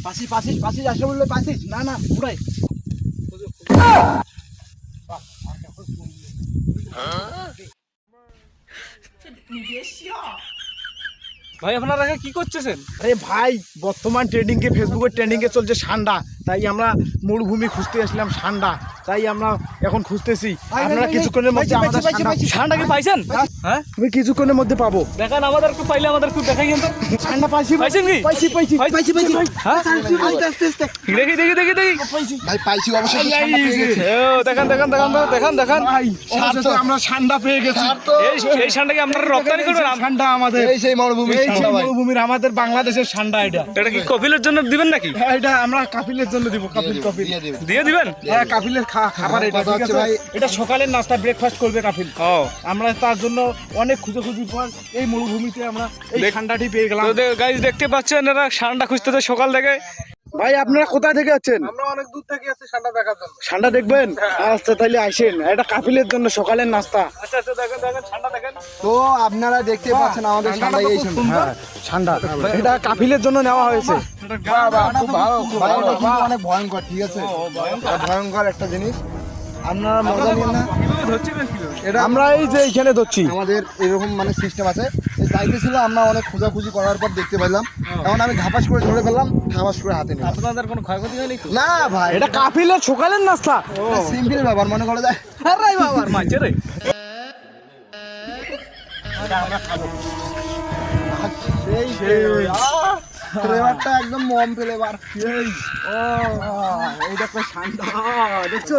পাশি আসে বললে পাশিস না না পুরাই ভাই আপনারা কি করতেছেন? আরে ভাই বর্তমান ট্রেন্ডিং কে ফেসবুকের ট্রেন্ডিং এ চলছে ঠান্ডা, তাই আমরা মরুভূমি খুঁজতে আসলাম ঠান্ডা, তাই আমরা এখন খুঁজতেছি। আপনারা কিছুক্ষণের মধ্যে আমাদের ঠান্ডা কি পাইছেন? হ্যাঁ আমি কিছুক্ষণের মধ্যে পাবো। দেখান আমাদের একটু, পাইলে আমাদের একটু দেখাই কিন্তু। ঠান্ডা পাইছি পাইছেন কি? পাইছি হ্যাঁ দেখি দেখি দেখি দেখি ভাই পাইছি অবশ্যই দেখান দেখান দেখান দেখান দেখান ভাই আমরা ঠান্ডা পেয়ে গেছি। এই ঠান্ডা কি আপনারা রপ্তানি করবেন? ঠান্ডা আমাদের এই সেই মরুভূমির ঠান্ডা ভাই। মরুভূমির আমাদের বাংলাদেশের ঠান্ডা এটা। এটা কি কপিলের জন্য দিবেন নাকি? হ্যাঁ, এটা আমরা কাপিলের জন্য দিব। কাপিল দিয়ে দিবে। দিয়ে দিবেন? হ্যাঁ কাপিলের খাবার এটা, কথা ঠিক হচ্ছে আছে ভাই, এটা সকালের নাস্তা ব্রেকফাস্ট করবে কাপিল। ও আমরা তার জন্য অনেক খুঁজে পর এই মরুভূমিতে আমরা এই ঠান্ডাটি পেয়ে গেলাম। তো গাইস দেখতে পাচ্ছেন এরা ঠান্ডা খুঁজতেছে সকাল থেকে। ভাই আপনারা কোথা থেকে আছেন? আমরা অনেক দূর থেকে আছি ঠান্ডা দেখার জন্য। ঠান্ডা দেখবেন? আচ্ছা তাহলে আসেন, এটা কাপিলের জন্য সকালের নাস্তা। আচ্ছা আচ্ছা দেখেন দেখেন ঠান্ডা দেখেন। তো আপনারা দেখতে পাচ্ছেন আমাদের ঠান্ডা এই সময়। হ্যাঁ ঠান্ডা এটা কাপিলের জন্য নেওয়া হয়েছে। খুব ভালো ভাই, এটা কিন্তু অনেক ভয়ঙ্কর, ঠিক আছে? এটা ভয়ঙ্কর একটা জিনিস, আপনারা মজা নিন না। কিভাবে ধরছিলেন কিভাবে? এটা আমরা এই যে এইখানে ধরছি। আমাদের এরকম মানে সিস্টেম আছে। এই যাইতেছিল, আমরা অনেক খোঁজাখুঁজি করার পর দেখতে পেলাম, এখন আমি ধাপাস করে ধরে ফেললাম, ধাপাস করে হাতে নিলাম। আপনাদের কোনো ক্ষয়ক্ষতি হয়নি তো? না ভাই, এটা কাপিলের সকালের নাস্তা। সিম্পল ব্যাপার মনে করা যায়। আরে বাবা মাঝে রে। সেই ফ্লেভারটা একদম মম ফ্লেভার। এইটা ঠান্ডা দেখছো?